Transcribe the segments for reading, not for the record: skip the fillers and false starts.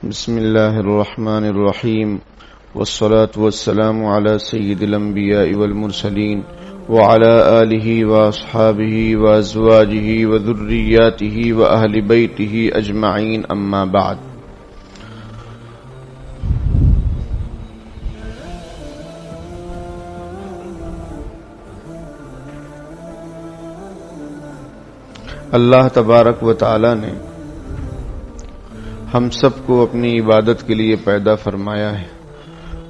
بسم الله الرحمن الرحيم والصلاة والسلام على سيد الأنبياء والمرسلين وعلى آله وأصحابه وأزواجه وذرياته وأهل بيته أجمعين أما بعد. اللہ تبارک و تعالی نے ہم سب کو اپنی عبادت کے لیے پیدا فرمایا ہے.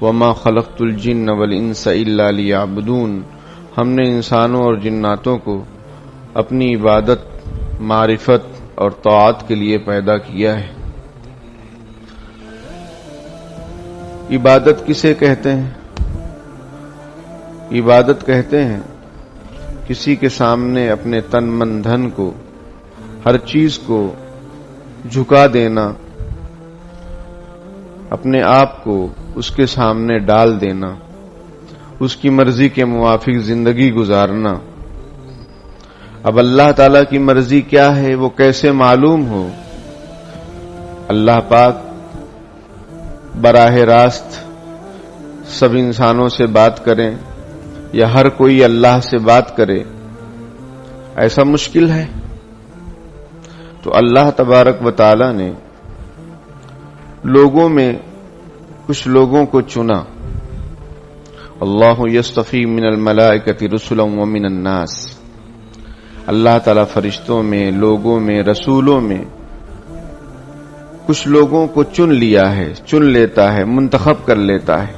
وما خلقت الجن والانس الا لیعبدون. ہم نے انسانوں اور جناتوں کو اپنی عبادت، معرفت اور طاعت کے لیے پیدا کیا ہے. عبادت کسے کہتے ہیں؟ عبادت کہتے ہیں کسی کے سامنے اپنے تن من دھن کو، ہر چیز کو جھکا دینا، اپنے آپ کو اس کے سامنے ڈال دینا، اس کی مرضی کے موافق زندگی گزارنا. اب اللہ تعالی کی مرضی کیا ہے وہ کیسے معلوم ہو؟ اللہ پاک براہ راست سب انسانوں سے بات کریں یا ہر کوئی اللہ سے بات کرے، ایسا مشکل ہے. تو اللہ تبارک و تعالی نے لوگوں میں کچھ لوگوں کو چنا. اللہ یصطفی من الملائکۃ رسلا ومن الناس. اللہ تعالی فرشتوں میں، لوگوں میں، رسولوں میں کچھ لوگوں کو چن لیا ہے، چن لیتا ہے، منتخب کر لیتا ہے.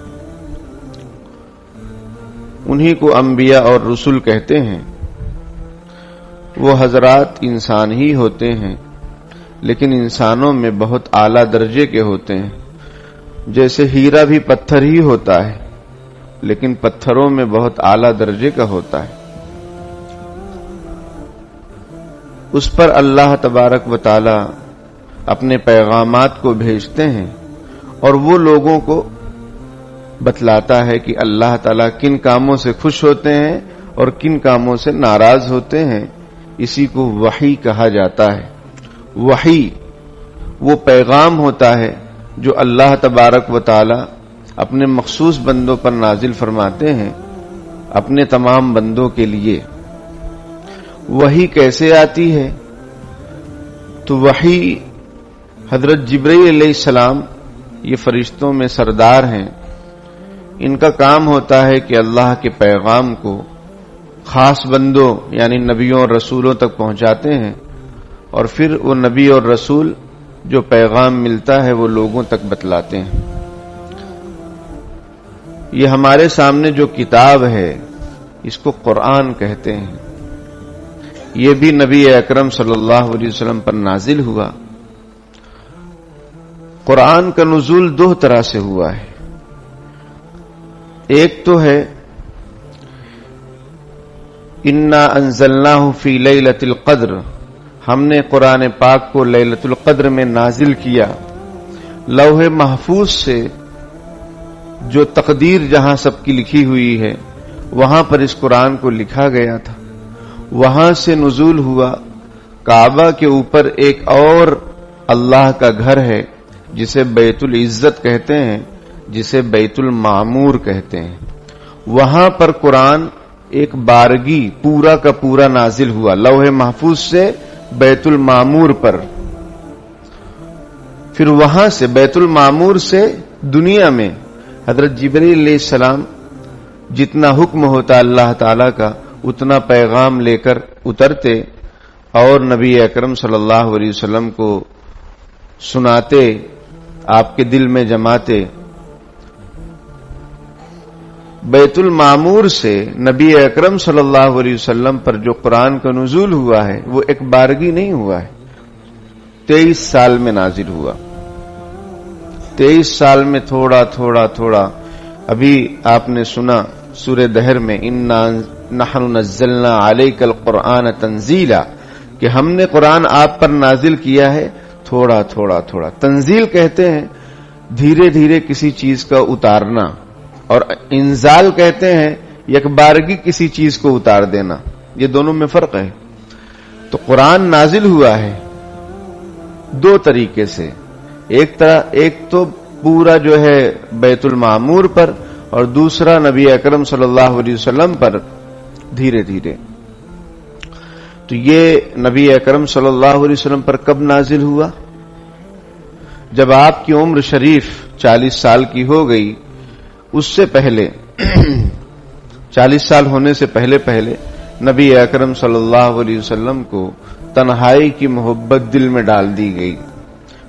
انہی کو انبیاء اور رسول کہتے ہیں. وہ حضرات انسان ہی ہوتے ہیں، لیکن انسانوں میں بہت اعلیٰ درجے کے ہوتے ہیں. جیسے ہیرا بھی پتھر ہی ہوتا ہے، لیکن پتھروں میں بہت اعلیٰ درجے کا ہوتا ہے. اس پر اللہ تبارک و تعالی اپنے پیغامات کو بھیجتے ہیں اور وہ لوگوں کو بتلاتا ہے کہ اللہ تعالی کن کاموں سے خوش ہوتے ہیں اور کن کاموں سے ناراض ہوتے ہیں. اسی کو وحی کہا جاتا ہے. وحی وہ پیغام ہوتا ہے جو اللہ تبارک و تعالی اپنے مخصوص بندوں پر نازل فرماتے ہیں، اپنے تمام بندوں کے لیے. وحی کیسے آتی ہے؟ تو وحی حضرت جبرائیل علیہ السلام، یہ فرشتوں میں سردار ہیں. ان کا کام ہوتا ہے کہ اللہ کے پیغام کو خاص بندوں یعنی نبیوں اور رسولوں تک پہنچاتے ہیں، اور پھر وہ نبی اور رسول جو پیغام ملتا ہے وہ لوگوں تک بتلاتے ہیں. یہ ہمارے سامنے جو کتاب ہے اس کو قرآن کہتے ہیں. یہ بھی نبی اکرم صلی اللہ علیہ وسلم پر نازل ہوا. قرآن کا نزول دو طرح سے ہوا ہے. ایک تو ہے انا انزلناہ فی لیلۃ القدر، ہم نے قرآن پاک کو لیلۃ القدر میں نازل کیا. لوح محفوظ سے جو تقدیر جہاں سب کی لکھی ہوئی ہے وہاں پر اس قرآن کو لکھا گیا تھا. وہاں سے نزول ہوا. کعبہ کے اوپر ایک اور اللہ کا گھر ہے جسے بیت العزت کہتے ہیں، جسے بیت المعمور کہتے ہیں. وہاں پر قرآن ایک بارگی پورا کا پورا نازل ہوا، لوح محفوظ سے بیت المعمور پر. پھر وہاں سے بیت المعمور سے دنیا میں حضرت جبرائیل علیہ السلام جتنا حکم ہوتا اللہ تعالی کا اتنا پیغام لے کر اترتے اور نبی اکرم صلی اللہ علیہ وسلم کو سناتے، آپ کے دل میں جماتے. بیت المعمور سے نبی اکرم صلی اللہ علیہ وسلم پر جو قرآن کا نزول ہوا ہے وہ ایک بارگی نہیں ہوا ہے، 23 سال میں نازل ہوا. 23 سال میں تھوڑا تھوڑا تھوڑا. ابھی آپ نے سنا سورہ دہر میں انا نحن نزلنا علیک القرآن تنزیلا، کہ ہم نے قرآن آپ پر نازل کیا ہے تھوڑا تھوڑا تھوڑا. تنزیل کہتے ہیں دھیرے دھیرے کسی چیز کا اتارنا، اور انزال کہتے ہیں یک بارگی کسی چیز کو اتار دینا. یہ دونوں میں فرق ہے. تو قرآن نازل ہوا ہے دو طریقے سے. ایک تو پورا جو ہے بیت المعمور پر اور دوسرا نبی اکرم صلی اللہ علیہ وسلم پر دھیرے دھیرے. تو یہ نبی اکرم صلی اللہ علیہ وسلم پر کب نازل ہوا؟ جب آپ کی عمر شریف 40 سال کی ہو گئی. اس سے پہلے 40 سال ہونے سے پہلے نبی اکرم صلی اللہ علیہ وسلم کو تنہائی کی محبت دل میں ڈال دی گئی.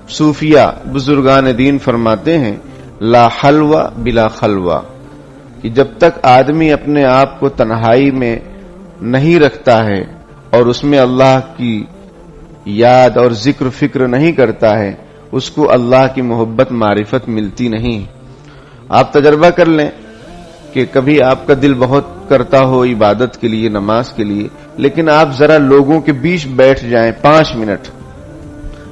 صوفیہ بزرگان دین فرماتے ہیں لا حلوہ بلا خلوہ، کہ جب تک آدمی اپنے آپ کو تنہائی میں نہیں رکھتا ہے اور اس میں اللہ کی یاد اور ذکر فکر نہیں کرتا ہے، اس کو اللہ کی محبت معرفت ملتی نہیں. آپ تجربہ کر لیں کہ کبھی آپ کا دل بہت کرتا ہو عبادت کے لیے، نماز کے لیے، لیکن آپ ذرا لوگوں کے بیچ بیٹھ جائیں 5 منٹ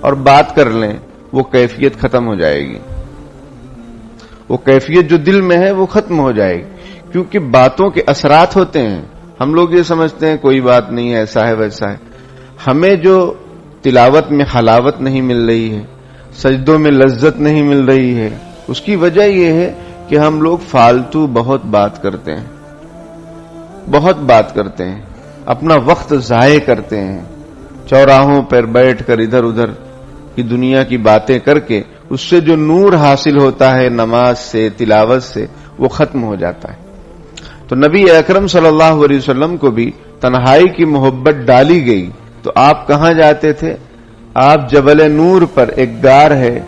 اور بات کر لیں، وہ کیفیت ختم ہو جائے گی. وہ کیفیت جو دل میں ہے وہ ختم ہو جائے گی، کیونکہ باتوں کے اثرات ہوتے ہیں. ہم لوگ یہ سمجھتے ہیں کوئی بات نہیں ہے، ایسا ہے ویسا ہے. ہمیں جو تلاوت میں حلاوت نہیں مل رہی ہے، سجدوں میں لذت نہیں مل رہی ہے، اس کی وجہ یہ ہے کہ ہم لوگ فالتو بہت بات کرتے ہیں، اپنا وقت ضائع کرتے ہیں. چوراہوں پر بیٹھ کر ادھر ادھر کی دنیا کی باتیں کر کے اس سے جو نور حاصل ہوتا ہے نماز سے، تلاوت سے، وہ ختم ہو جاتا ہے. تو نبی اکرم صلی اللہ علیہ وسلم کو بھی تنہائی کی محبت ڈالی گئی. تو آپ کہاں جاتے تھے؟ آپ جبل نور پر ایک غار ہے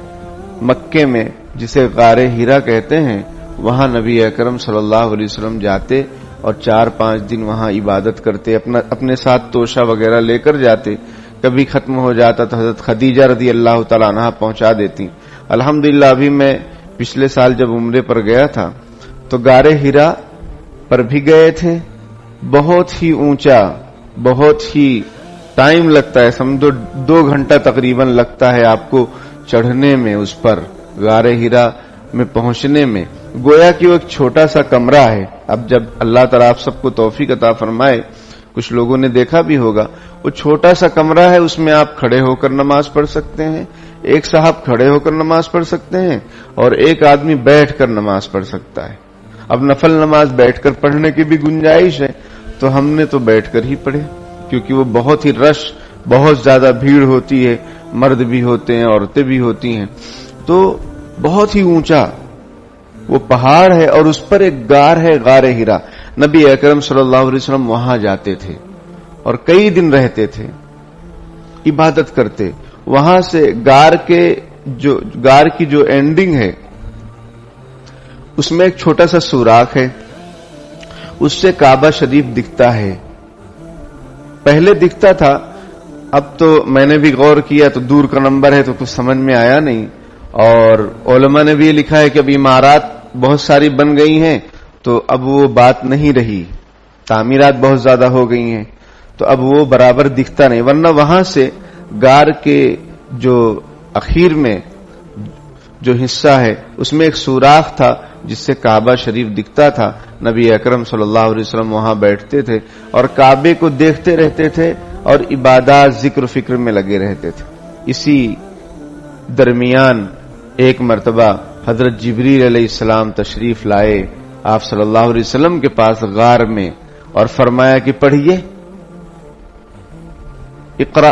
مکے میں جسے غار ہیرا کہتے ہیں، وہاں نبی اکرم صلی اللہ علیہ وسلم جاتے اور 4-5 دن وہاں عبادت کرتے. اپنے ساتھ توشہ وغیرہ لے کر جاتے. کبھی ختم ہو جاتا تو حضرت خدیجہ رضی اللہ تعالیٰ عنہا پہنچا دیتی. الحمدللہ ابھی میں پچھلے سال جب عمرے پر گیا تھا تو غار ہیرا پر بھی گئے تھے. بہت ہی اونچا، بہت ہی ٹائم لگتا ہے، سمجھو 2 گھنٹہ تقریباً لگتا ہے آپ کو چڑھنے میں، اس پر غار ہیرا میں پہنچنے میں. گویا کہ وہ ایک چھوٹا سا کمرہ ہے. اب جب اللہ تعالیٰ آپ سب کو توفیق عطا فرمائے، کچھ لوگوں نے دیکھا بھی ہوگا، وہ چھوٹا سا کمرہ ہے، اس میں آپ کھڑے ہو کر نماز پڑھ سکتے ہیں. ایک صاحب کھڑے ہو کر نماز پڑھ سکتے ہیں اور ایک آدمی بیٹھ کر نماز پڑھ سکتا ہے. اب نفل نماز بیٹھ کر پڑھنے کی بھی گنجائش ہے، تو ہم نے تو بیٹھ کر ہی پڑھے، کیونکہ وہ بہت ہی رش، بہت زیادہ بھیڑ ہوتی ہے، مرد بھی ہوتے ہیں، عورتیں بھی ہوتی ہیں. تو بہت ہی اونچا وہ پہاڑ ہے اور اس پر ایک غار ہے، غار ہیرا. نبی اکرم صلی اللہ علیہ وسلم وہاں جاتے تھے اور کئی دن رہتے تھے، عبادت کرتے. وہاں سے غار کی جو اینڈنگ ہے اس میں ایک چھوٹا سا سوراخ ہے، اس سے کعبہ شریف دکھتا ہے. پہلے دکھتا تھا، اب تو میں نے بھی غور کیا تو دور کا نمبر ہے تو کچھ سمجھ میں آیا نہیں. اور علماء نے بھی یہ لکھا ہے کہ اب عمارات بہت ساری بن گئی ہیں تو اب وہ بات نہیں رہی، تعمیرات بہت زیادہ ہو گئی ہیں تو اب وہ برابر دکھتا نہیں. ورنہ وہاں سے غار کے جو اخیر میں جو حصہ ہے اس میں ایک سوراخ تھا جس سے کعبہ شریف دکھتا تھا. نبی اکرم صلی اللہ علیہ وسلم وہاں بیٹھتے تھے اور کعبے کو دیکھتے رہتے تھے اور عبادات، ذکر فکر میں لگے رہتے تھے. اسی درمیان ایک مرتبہ حضرت جبریل علیہ السلام تشریف لائے آپ صلی اللہ علیہ وسلم کے پاس غار میں اور فرمایا کہ پڑھیے، اقرا.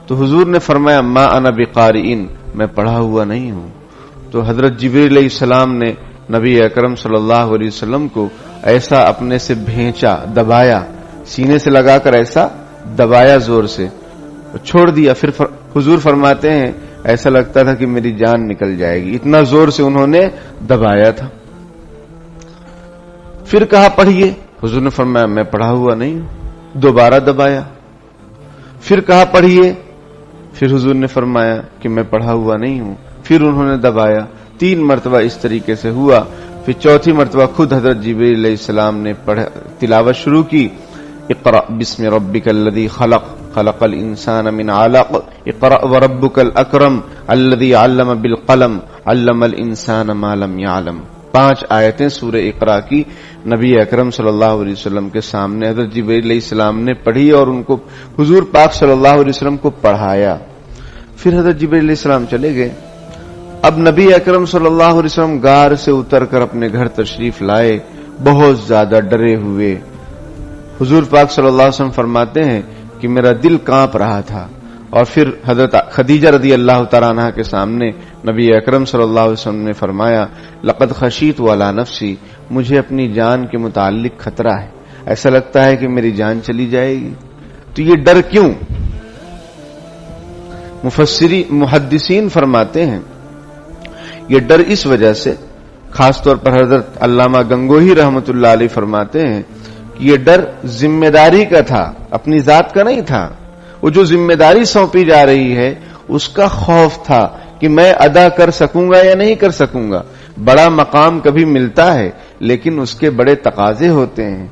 تو حضور نے فرمایا ما انا بقارئین، میں پڑھا ہوا نہیں ہوں. تو حضرت جبریل علیہ السلام نے نبی اکرم صلی اللہ علیہ وسلم کو ایسا اپنے سے بھینچا، دبایا، سینے سے لگا کر ایسا دبایا زور سے، چھوڑ دیا. پھر حضور فرماتے ہیں ایسا لگتا تھا کہ میری جان نکل جائے گی، اتنا زور سے انہوں نے دبایا تھا. پھر کہا پڑھیے، حضور نے فرمایا میں پڑھا ہوا نہیں ہوں. دوبارہ دبایا. پھر کہا پڑھیے، پھر حضور نے فرمایا کہ میں پڑھا ہوا نہیں ہوں. پھر انہوں نے دبایا. 3 مرتبہ اس طریقے سے ہوا. پھر چوتھی مرتبہ خود حضرت جبریل علیہ السلام نے تلاوت شروع کی. اقرأ بسم ربک الذی خلق خلق الانسان من علق اقرأ وربک الاکرم الذی علم بالقلم علم الانسان ما لم يعلم. 5 آیتیں سورہ اقرا کی نبی اکرم صلی اللہ علیہ وسلم کے سامنے حضرت جبریل علیہ السلام نے پڑھی اور ان کو حضور پاک صلی اللہ علیہ وسلم کو پڑھایا. پھر حضرت جبریل علیہ السلام چلے گئے. اب نبی اکرم صلی اللہ علیہ وسلم غار سے اتر کر اپنے گھر تشریف لائے، بہت زیادہ ڈرے ہوئے۔ حضور پاک صلی اللہ علیہ وسلم فرماتے ہیں کہ میرا دل کانپ رہا تھا، اور پھر حضرت خدیجہ رضی اللہ تعالی عنہا کے سامنے نبی اکرم صلی اللہ علیہ وسلم نے فرمایا لقد خشیت علی نفسی، مجھے اپنی جان کے متعلق خطرہ ہے، ایسا لگتا ہے کہ میری جان چلی جائے گی۔ تو یہ ڈر کیوں؟ محدثین فرماتے ہیں یہ ڈر اس وجہ سے، خاص طور پر حضرت علامہ گنگوہی رحمۃ اللہ علیہ فرماتے ہیں کہ یہ ڈر ذمہ داری کا تھا، اپنی ذات کا نہیں تھا۔ وہ جو ذمہ داری سونپی جا رہی ہے اس کا خوف تھا کہ میں ادا کر سکوں گا یا نہیں کر سکوں گا۔ بڑا مقام کبھی ملتا ہے لیکن اس کے بڑے تقاضے ہوتے ہیں،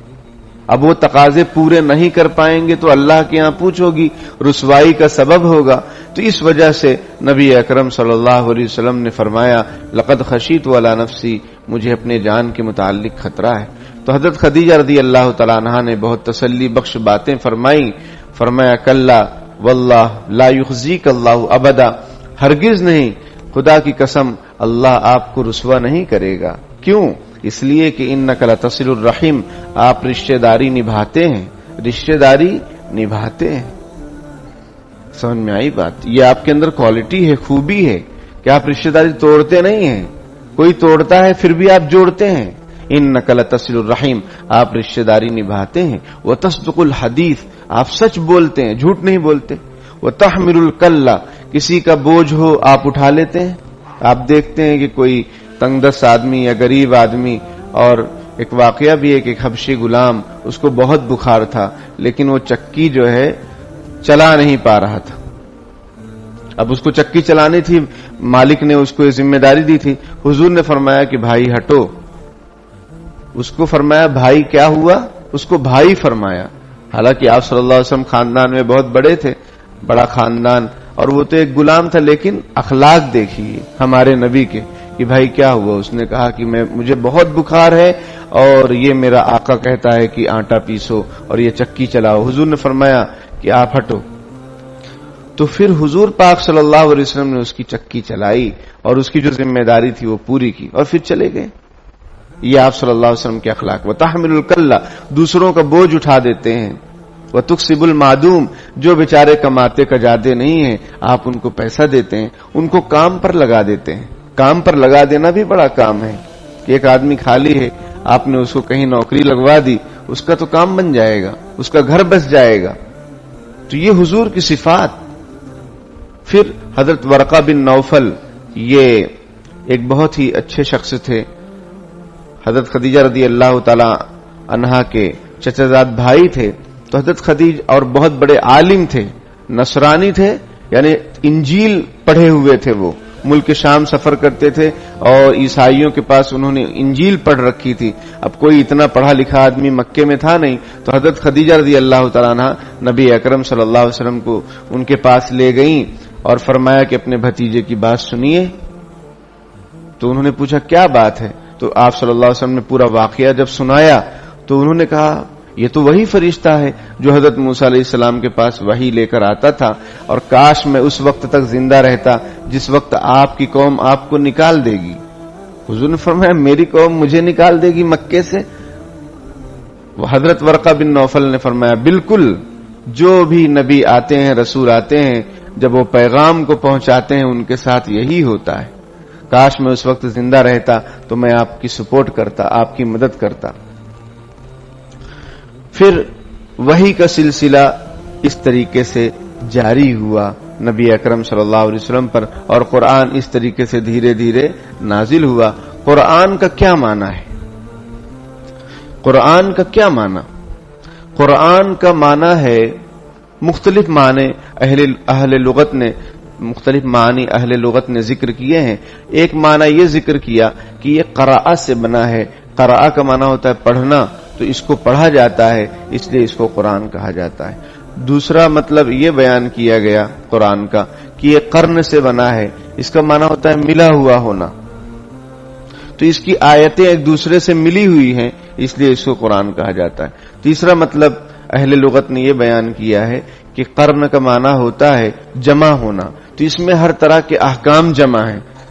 اب وہ تقاضے پورے نہیں کر پائیں گے تو اللہ کے یہاں پوچھ ہوگی، رسوائی کا سبب ہوگا۔ تو اس وجہ سے نبی اکرم صلی اللہ علیہ وسلم نے فرمایا لقد خشیت علی نفسی، مجھے اپنے جان کے متعلق خطرہ ہے۔ تو حضرت خدیجہ رضی اللہ تعالی عنہا نے بہت تسلی بخش باتیں فرمائیں، فرمایا کلا واللہ لا یخزیک اللہ ابدا، ہرگز نہیں، خدا کی قسم اللہ آپ کو رسوا نہیں کرے گا۔ کیوں؟ اس لیے کہ انک لتصل الرحم، آپ رشتہ داری نبھاتے ہیں، رشتہ داری نبھاتے ہیں۔ سمجھ میں آئی بات؟ یہ آپ کے اندر کوالٹی ہے، خوبی ہے کہ آپ رشتہ داری توڑتے نہیں ہیں، کوئی توڑتا ہے پھر بھی آپ جوڑتے ہیں۔ انک لتصل الرحم، آپ رشتہ داری نبھاتے ہیں۔ وتصدق الحدیث، آپ سچ بولتے ہیں، جھوٹ نہیں بولتے۔ وتحمل الکلہ، کسی کا بوجھ ہو آپ اٹھا لیتے ہیں۔ آپ دیکھتے ہیں کہ کوئی تنگ دست آدمی یا غریب آدمی، اور ایک واقعہ بھی ہے کہ ایک حبشی غلام، اس کو بہت بخار تھا لیکن وہ چکی جو ہے چلا نہیں پا رہا تھا۔ اب اس کو چکی چلانی تھی، مالک نے اس کو یہ ذمہ داری دی تھی۔ حضور نے فرمایا کہ بھائی ہٹو، اس کو فرمایا بھائی کیا ہوا؟ اس کو بھائی فرمایا، حالانکہ آپ صلی اللہ علیہ وسلم خاندان میں بہت بڑے تھے، بڑا خاندان، اور وہ تو ایک غلام تھا، لیکن اخلاق دیکھیے ہمارے نبی کے کہ بھائی کیا ہوا؟ اس نے کہا کہ مجھے بہت بخار ہے اور یہ میرا آقا کہتا ہے کہ آٹا پیسو اور یہ چکی چلاؤ۔ حضور نے فرمایا کہ آپ ہٹو۔ تو پھر حضور پاک صلی اللہ علیہ وسلم نے اس کی چکی چلائی اور اس کی جو ذمہ داری تھی وہ پوری کی اور پھر چلے گئے۔ یہ آپ صلی اللہ علیہ وسلم کے اخلاق۔ وتحمل الکلہ، دوسروں کا بوجھ اٹھا دیتے ہیں۔ وتکسب المعدوم، جو بیچارے کماتے کجاتے نہیں ہیں آپ ان کو پیسہ دیتے ہیں، ان کو کام پر لگا دیتے ہیں۔ کام پر لگا دینا بھی بڑا کام ہے کہ ایک آدمی خالی ہے، آپ نے اس کو کہیں نوکری لگوا دی، اس کا تو کام بن جائے گا، اس کا گھر بس جائے گا۔ تو یہ حضور کی صفات۔ پھر حضرت ورقہ بن نوفل، یہ ایک بہت ہی اچھے شخص تھے، حضرت خدیجہ رضی اللہ تعالی عنہا کے چچا زاد بھائی تھے۔ تو حضرت خدیجہ اور بہت بڑے عالم تھے، نصرانی تھے، یعنی انجیل پڑھے ہوئے تھے، وہ ملک شام سفر کرتے تھے اور عیسائیوں کے پاس انہوں نے انجیل پڑھ رکھی تھی۔ اب کوئی اتنا پڑھا لکھا آدمی مکے میں تھا نہیں، تو حضرت خدیجہ رضی اللہ تعالیٰ عنہ نبی اکرم صلی اللہ علیہ وسلم کو ان کے پاس لے گئیں اور فرمایا کہ اپنے بھتیجے کی بات سنیے۔ تو انہوں نے پوچھا کیا بات ہے؟ تو آپ صلی اللہ علیہ وسلم نے پورا واقعہ جب سنایا تو انہوں نے کہا یہ تو وہی فرشتہ ہے جو حضرت موسیٰ علیہ السلام کے پاس وحی لے کر آتا تھا، اور کاش میں اس وقت تک زندہ رہتا جس وقت آپ کی قوم آپ کو نکال دے گی۔ حضور نے فرمایا میری قوم مجھے نکال دے گی مکے سے؟ حضرت ورقہ بن نوفل نے فرمایا بالکل، جو بھی نبی آتے ہیں، رسول آتے ہیں، جب وہ پیغام کو پہنچاتے ہیں ان کے ساتھ یہی ہوتا ہے۔ کاش میں اس وقت زندہ رہتا تو میں آپ کی سپورٹ کرتا، آپ کی مدد کرتا۔ پھر وحی کا سلسلہ اس طریقے سے جاری ہوا نبی اکرم صلی اللہ علیہ وسلم پر، اور قرآن اس طریقے سے دھیرے دھیرے نازل ہوا۔ قرآن کا کیا معنی ہے؟ قرآن کا کیا معنی؟ قرآن کا معنی ہے مختلف معنی، اہل لغت نے مختلف معنی اہل لغت نے ذکر کیے ہیں۔ ایک معنی یہ ذکر کیا کہ یہ قراء سے بنا ہے، قراء کا معنی ہوتا ہے پڑھنا، تو اس کو پڑھا جاتا ہے اس لیے اس کو قرآن کہا جاتا ہے۔ دوسرا مطلب یہ بیان کیا گیا قرآن کا کہ یہ قرن سے بنا ہے، اس کا معنی ہوتا ہے ملا ہوا ہونا، تو اس کی آیتیں ایک دوسرے سے ملی ہوئی ہیں اس لیے اس کو قرآن کہا جاتا ہے۔ تیسرا مطلب اہل لغت نے یہ بیان کیا ہے کہ قرن کا معنی ہوتا ہے جمع ہونا، تو اس میں ہر طرح کے احکام جمع ہیں،